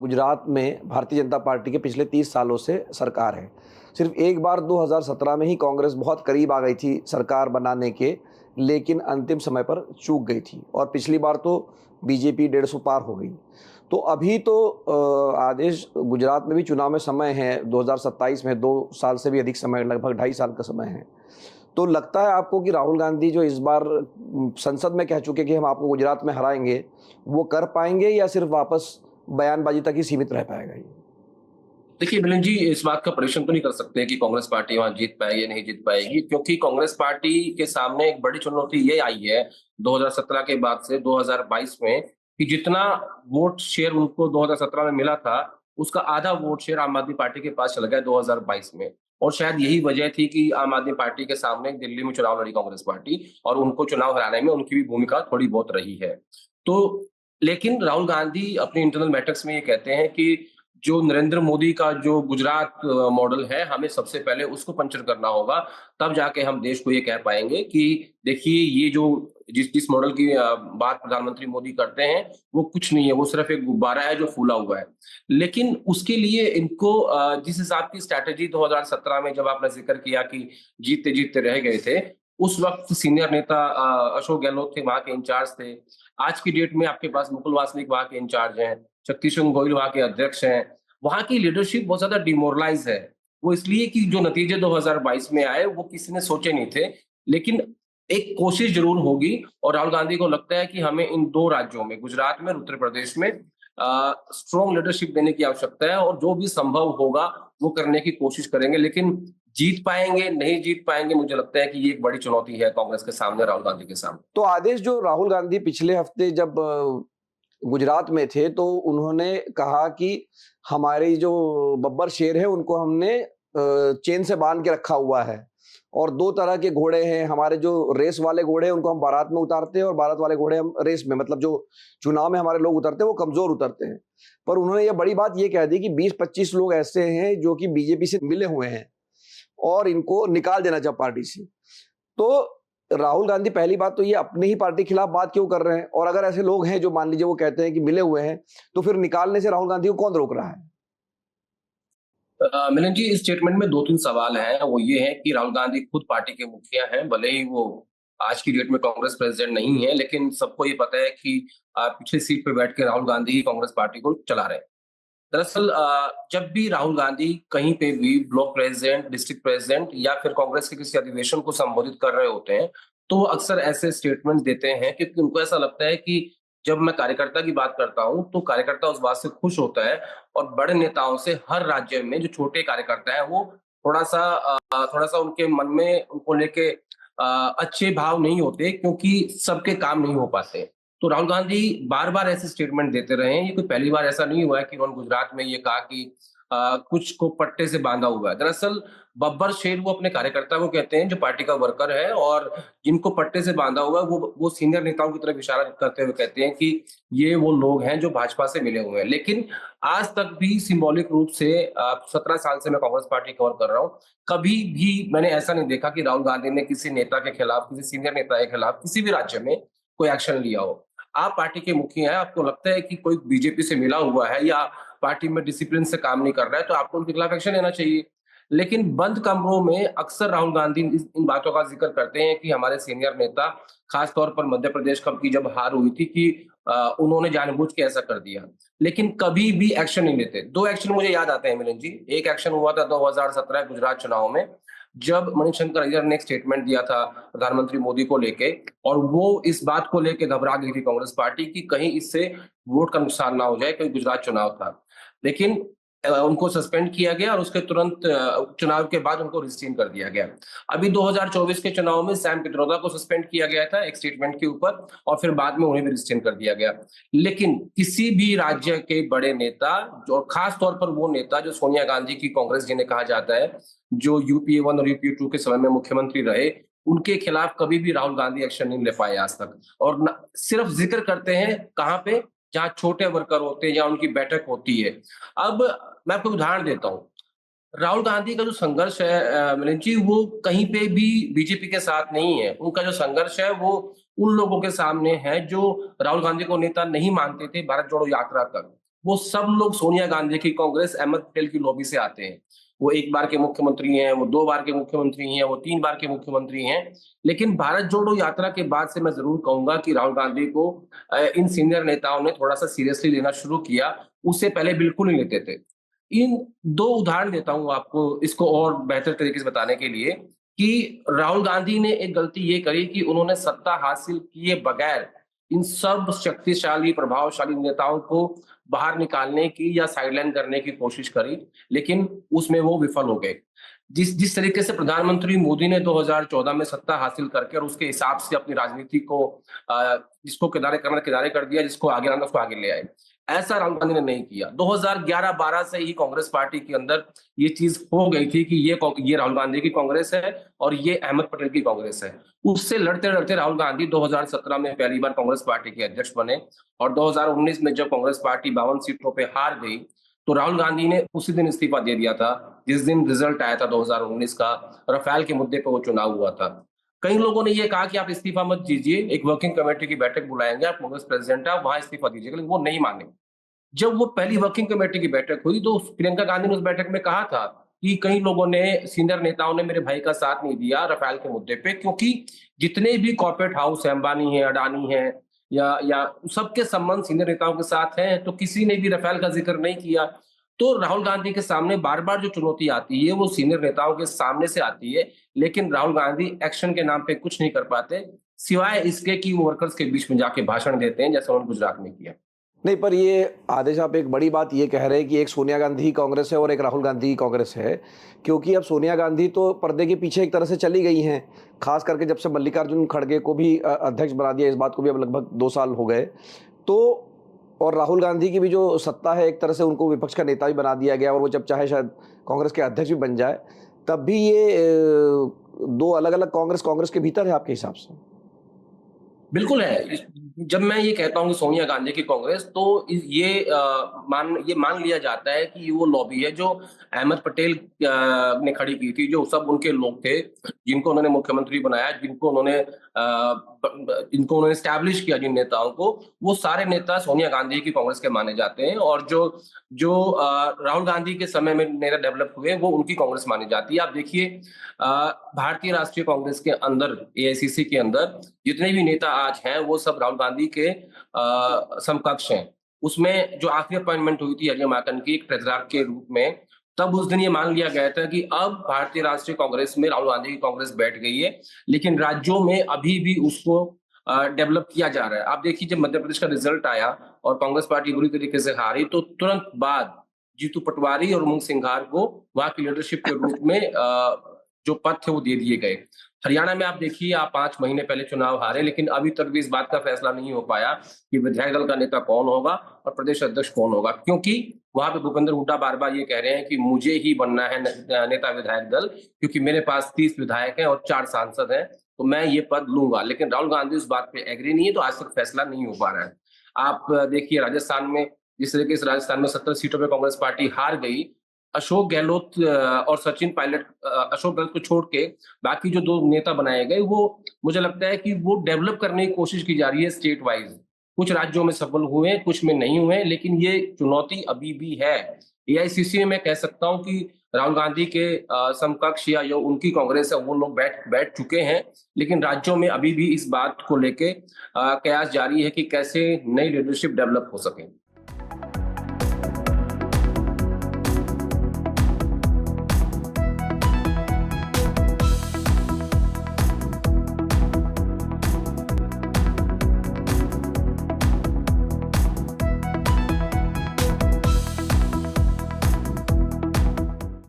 गुजरात में भारतीय जनता पार्टी के पिछले 30 सालों से सरकार है। सिर्फ एक बार 2017 में ही कांग्रेस बहुत करीब आ गई थी सरकार बनाने के, लेकिन अंतिम समय पर चूक गई थी और पिछली बार तो बीजेपी 150 पार हो गई। तो अभी तो आदेश गुजरात में भी चुनाव में समय है, 2027 में 2 साल से भी अधिक समय, लगभग 2.5 साल का समय है। तो लगता है आपको कि राहुल गांधी जो इस बार संसद में कह चुके कि हम आपको गुजरात में हराएँगे, वो कर पाएँगे या सिर्फ वापस बयानबाजी तक ही सीमित रह पाएगा ये? देखिए मिलन जी, इस बात का परीक्षण तो नहीं कर सकते कि कांग्रेस पार्टी वहां जीत पाएगी या नहीं जीत पाएगी, क्योंकि कांग्रेस पार्टी के सामने एक बड़ी चुनौती ये आई है 2017 के बाद से 2022 में कि जितना वोट शेयर उनको 2017 में मिला था, उसका आधा वोट शेयर आम आदमी पार्टी के पास चला गया 2022 में। और शायद यही वजह थी कि आम आदमी पार्टी के सामने दिल्ली में चुनाव लड़ी कांग्रेस पार्टी, और उनको चुनाव हराने में उनकी भी भूमिका थोड़ी बहुत रही है। तो लेकिन राहुल गांधी अपने इंटरनल मैट्रिक्स में ये कहते हैं कि जो नरेंद्र मोदी का जो गुजरात मॉडल है, हमें सबसे पहले उसको पंक्चर करना होगा, तब जाके हम देश को ये कह पाएँगे कि देखिए ये जो जिस जिस मॉडल की बात प्रधानमंत्री मोदी करते हैं, वो कुछ नहीं है, वो सिर्फ़ एक गुब्बारा है जो फूला हुआ है। लेकिन उसके लिए इनको जिस हिसाब की स्ट्रैटेजी 2017 में जब आपने ज़िक्र किया कि जीतते-जीतते रह गए थे, उस वक़्त सीनियर नेता अशोक गहलोत थे, वहाँ के इंचार्ज थे। आज की डेट में आपके पास मुकुल वासनिक वहाँ के इंचार्ज हैं, शक्ति सिंह गोहिल वहाँ के अध्यक्ष हैं। वहाँ की लीडरशिप बहुत ज़्यादा डिमोरलाइज़ है। वो इसलिए कि जो नतीजे 2022 में आए, वो किसी ने सोचे नहीं थे। लेकिन एक कोशिश ज़रूर होगी, और राहुल गांधी को लगता है कि हमें इन 2 राज्यों में, गुजरात में और उत्तर प्रदेश में स्ट्रॉन्ग लीडरशिप देने की आवश्यकता है, और जो भी संभव होगा, वो करने की कोशिश करेंगे। लेकिन जीत पाएँगे, नहीं जीत पाएँगे, मुझे लगता है कि ये एक बड़ी चुनौती है कांग्रेस के सामने, राहुल गांधी के सामने। तो आदेश जो राहुल गांधी पिछले हफ्ते जब गुजरात में थे, तो उन्होंने कहा कि हमारी जो बब्बर शेर है, उनको हमने चेन से बाँध के रखा हुआ है और 2 तरह के घोड़े हैं। हमारे जो रेस वाले घोड़े हैं, उनको हम बारात में उतारते हैं और बारात वाले घोड़े हम रेस में, मतलब जो चुनाव में हमारे लोग उतरते हैं, वो कमज़ोर उतरते हैं। पर उन्होंने ये बड़ी बात ये कह दी कि 20-25 लोग ऐसे हैं, जो कि बीजेपी से मिले हुए हैं और इनको निकाल देना चाहिए पार्टी से। तो राहुल गांधी पहली बात तो ये अपनी ही पार्टी के खिलाफ बात क्यों कर रहे हैं? और अगर ऐसे लोग हैं जो मान लीजिए वो कहते हैं कि मिले हुए हैं, तो फिर निकालने से राहुल गांधी को कौन रोक रहा है? मिलन जी, इस स्टेटमेंट में 2-3 सवाल हैं। वो ये है कि राहुल गांधी खुद पार्टी के मुखिया हैं, भले ही वो आज की डेट में कांग्रेस प्रेसिडेंट नहीं है, लेकिन सबको ये पता है कि पिछली सीट पे बैठ के राहुल गांधी ही कांग्रेस पार्टी को चला रहे हैं। दरअसल जब भी राहुल गांधी कहीं पे भी ब्लॉक प्रेसिडेंट, डिस्ट्रिक्ट प्रेसिडेंट या फिर कांग्रेस के किसी अधिवेशन को संबोधित कर रहे होते हैं, तो वो अक्सर ऐसे स्टेटमेंट देते हैं, क्योंकि उनको ऐसा लगता है कि जब मैं कार्यकर्ता की बात करता हूं, तो कार्यकर्ता उस बात से खुश होता है, और बड़े नेताओं से हर राज्य में जो छोटे कार्यकर्ता है, वो थोड़ा सा उनके मन में उनको लेके अच्छे भाव नहीं होते, क्योंकि सबके काम नहीं हो पाते। तो राहुल गांधी बार-बार ऐसे स्टेटमेंट देते रहे हैं। ये कोई पहली बार ऐसा नहीं हुआ है कि उन्होंने गुजरात में ये कहा कि कुछ को पट्टे से बाँधा हुआ है। दरअसल बब्बर शेर वो अपने कार्यकर्ता को कहते हैं जो पार्टी का वर्कर है, और जिनको पट्टे से बाँधा हुआ है वो सीनियर नेताओं की तरफ इशारा करते हुए कहते हैं कि ये वो लोग हैं जो भाजपा से मिले हुए हैं। लेकिन आज तक भी सिंबॉलिक रूप से 17 साल से मैं कांग्रेस पार्टी कवर कर रहा हूँ। कभी भी मैंने ऐसा नहीं देखा कि राहुल गांधी ने किसी नेता के खिलाफ, किसी सीनियर नेता के खिलाफ किसी भी राज्य में कोई एक्शन लिया हो। आप पार्टी के मुखिया हैं, आपको लगता है कि कोई बीजेपी से मिला हुआ है या पार्टी में डिसिप्लिन से काम नहीं कर रहा है, तो आपको उनके खिलाफ एक्शन लेना चाहिए। लेकिन बंद कमरों में अक्सर राहुल गांधी इन बातों का ज़िक्र करते हैं कि हमारे सीनियर नेता, खास तौर पर मध्य प्रदेश कब की जब हार हुई थी, कि उन्होंने जानबूझ के ऐसा कर दिया। लेकिन कभी भी एक्शन नहीं लेते। 2 एक्शन मुझे याद आते हैं मिलन जी। एक एक्शन हुआ था 2017 गुजरात चुनाव में, जब मणिशंकर अय्यर ने एक स्टेटमेंट दिया था प्रधानमंत्री मोदी को लेके, और वो इस बात को लेके घबरा गई थी कांग्रेस पार्टी कि कहीं इससे वोट का नुकसान ना हो जाए, क्योंकि गुजरात चुनाव था। लेकिन उनको सस्पेंड किया गया, और उसके तुरंत चुनाव के बाद उनको रिस्टेन कर दिया गया। अभी 2024 के चुनाव में सैम पित्रोदा को सस्पेंड किया गया था एक स्टेटमेंट के ऊपर, और फिर बाद में उन्हें भी रिस्टेन कर दिया गया। लेकिन किसी भी राज्य के बड़े नेता, जो खास तौर पर वो नेता जो सोनिया गांधी की कांग्रेस जिन्हें कहा जाता है, जो यूपीए 1 और यूपीए 2 के समय में मुख्यमंत्री रहे, उनके खिलाफ कभी भी राहुल गांधी एक्शन नहीं ले पाए आज तक। और सिर्फ जिक्र करते हैं कहाँ पे, जहाँ छोटे वर्कर होते हैं या उनकी बैठक होती है। अब मैं आपको उदाहरण देता हूँ। राहुल गांधी का जो संघर्ष है मिलिंद जी, वो कहीं पे भी बीजेपी के साथ नहीं है। उनका जो संघर्ष है वो उन लोगों के सामने है जो राहुल गांधी को नेता नहीं मानते थे भारत जोड़ो यात्रा तक। वो सब लोग सोनिया गांधी की कांग्रेस, अहमद पटेल की लॉबी से आते हैं। वो 1 बार के मुख्यमंत्री हैं, वो 2 बार के मुख्यमंत्री हैं, वो 3 बार के मुख्यमंत्री हैं। लेकिन भारत जोड़ो यात्रा के बाद से मैं ज़रूर कहूँगा कि राहुल गांधी को इन सीनियर नेताओं ने थोड़ा-सा सीरियसली लेना शुरू किया, उससे पहले बिल्कुल नहीं लेते थे। इन 2 उदाहरण देता हूँ आपको इसको और बेहतर तरीके से बताने के लिए कि राहुल गांधी ने एक गलती ये करी कि उन्होंने सत्ता हासिल किए बगैर इन सब शक्तिशाली, प्रभावशाली नेताओं को बाहर निकालने की या साइडलाइन करने की कोशिश करी, लेकिन उसमें वो विफल हो गए। जिस जिस तरीके से प्रधानमंत्री मोदी ने 2014 में सत्ता हासिल करके और उसके हिसाब से अपनी राजनीति को जिसको किनारे करना किनारे कर दिया, जिसको आगे लाना उसको आगे ले आए। ऐसा राहुल गांधी ने नहीं किया। 2011-12 से ही कांग्रेस पार्टी के अंदर ये चीज हो गई थी कि ये राहुल गांधी की कांग्रेस है और ये अहमद पटेल की कांग्रेस है। उससे लड़ते-लड़ते राहुल गांधी 2017 में पहली बार कांग्रेस पार्टी के अध्यक्ष बने और 2019 में जब कांग्रेस पार्टी 52 सीटों पे हार गई, तो राहुल गांधी ने उसी दिन इस्तीफा दे दिया था, जिस दिन रिजल्ट आया था 2019 का, राफेल के मुद्दे पे वो चुनाव हुआ था। कई लोगों ने ये कहा कि आप इस्तीफा मत दीजिए, एक वर्किंग कमेटी की बैठक बुलाएँगे, आप कांग्रेस प्रेसिडेंट हैं, आप वहाँ इस्तीफा दीजिएगा, लेकिन वो नहीं माने। जब वो पहली वर्किंग कमेटी की बैठक हुई तो प्रियंका गांधी ने उस बैठक में कहा था कि कई लोगों ने, सीनियर नेताओं ने मेरे भाई का साथ नहीं दिया राफेल के मुद्दे पे, क्योंकि जितने भी कॉर्पोरेट हाउस है, अंबानी है, अडानी है या सबके संबंध सीनियर नेताओं के साथ हैं, तो किसी ने भी राफेल का जिक्र नहीं किया। तो राहुल गांधी के सामने बार बार जो चुनौती आती है वो सीनियर नेताओं के सामने से आती है, लेकिन राहुल गांधी एक्शन के नाम पे कुछ नहीं कर पाते, सिवाय इसके कि वो वर्कर्स के बीच में जाके भाषण देते हैं, जैसे उन्होंने गुजरात में किया। नहीं, पर ये आदेश आप एक बड़ी बात ये कह रहे हैं कि एक सोनिया गांधी की कांग्रेस है और एक राहुल गांधी की कांग्रेस है, क्योंकि अब सोनिया गांधी तो पर्दे के पीछे एक तरह से चली गई हैं, खास करके जब से मल्लिकार्जुन खड़गे को भी अध्यक्ष बना दिया, इस बात को भी अब लगभग 2 साल हो गए। तो और राहुल गांधी की भी जो सत्ता है, एक तरह से उनको विपक्ष का नेता भी बना दिया गया और वो जब चाहे शायद कांग्रेस के अध्यक्ष भी बन जाए, तब भी ये 2 अलग-अलग कांग्रेस के भीतर है आपके हिसाब से? बिल्कुल है। जब मैं ये कहता हूँ कि सोनिया गांधी की कांग्रेस, तो ये मान लिया जाता है कि वो लॉबी है जो अहमद पटेल ने खड़ी की थी, जो सब उनके लोग थे, जिनको उन्होंने मुख्यमंत्री बनाया, जिनको उन्होंने एस्टैब्लिश किया, जिन नेताओं को, वो सारे नेता सोनिया गांधी की कांग्रेस के माने जाते हैं और जो जो राहुल गांधी के समय में नेता डेवलप हुए, वो उनकी कांग्रेस मानी जाती है। आप देखिए, भारतीय राष्ट्रीय कांग्रेस के अंदर, एआईसीसी के अंदर जितने भी नेता आज हैं, वो सब राहुल गांधी के समकक्ष हैं। उसमें जो आखिरी अपॉइंटमेंट हुई थी अजय माकन की एक ट्रेजरर के रूप में, तब उस दिन ये मान लिया गया था कि अब भारतीय राष्ट्रीय कांग्रेस में राहुल गांधी की कांग्रेस बैठ गई है, लेकिन राज्यों में अभी भी उसको डेवलप किया जा रहा है। आप देखिए, जब मध्य प्रदेश का रिजल्ट आया और कांग्रेस पार्टी बुरी तरीके से हारी, तो तुरंत बाद जीतू पटवारी और उमंग सिंघार को वहां की लीडरशिप के रूप में जो पद थे वो दे दिए गए। हरियाणा में आप देखिए, आप 5 महीने पहले चुनाव हारे, लेकिन अभी तक भी इस बात का फैसला नहीं हो पाया कि विधायक दल का नेता कौन होगा और प्रदेश अध्यक्ष कौन होगा, क्योंकि वहां पे भूपेंद्र हुड्डा बार-बार ये कह रहे हैं कि मुझे ही बनना है नेता विधायक दल, क्योंकि मेरे पास 30 विधायक हैं और 4 सांसद हैं, तो मैं ये पद लूंगा। लेकिन राहुल गांधी उस बात पे एग्री नहीं है, तो आज तक फैसला नहीं हो पा रहा है। आप देखिए, राजस्थान में जिस तरीके से राजस्थान में 17 सीटों पे कांग्रेस पार्टी हार गई, अशोक गहलोत और सचिन पायलट, अशोक गहलोत को छोड़ के बाकी जो 2 नेता बनाए गए, वो मुझे लगता है कि वो डेवलप करने की कोशिश की जा रही है स्टेट वाइज। कुछ राज्यों में सफल हुए, कुछ में नहीं हुए, लेकिन ये चुनौती अभी भी है। एआईसीसी में मैं कह सकता हूँ कि राहुल गांधी के समकक्ष या जो उनकी कांग्रेस है, वो लोग बैठ चुके हैं, लेकिन राज्यों में अभी भी इस बात को लेके कयास जारी है कि कैसे नई लीडरशिप डेवलप हो सके।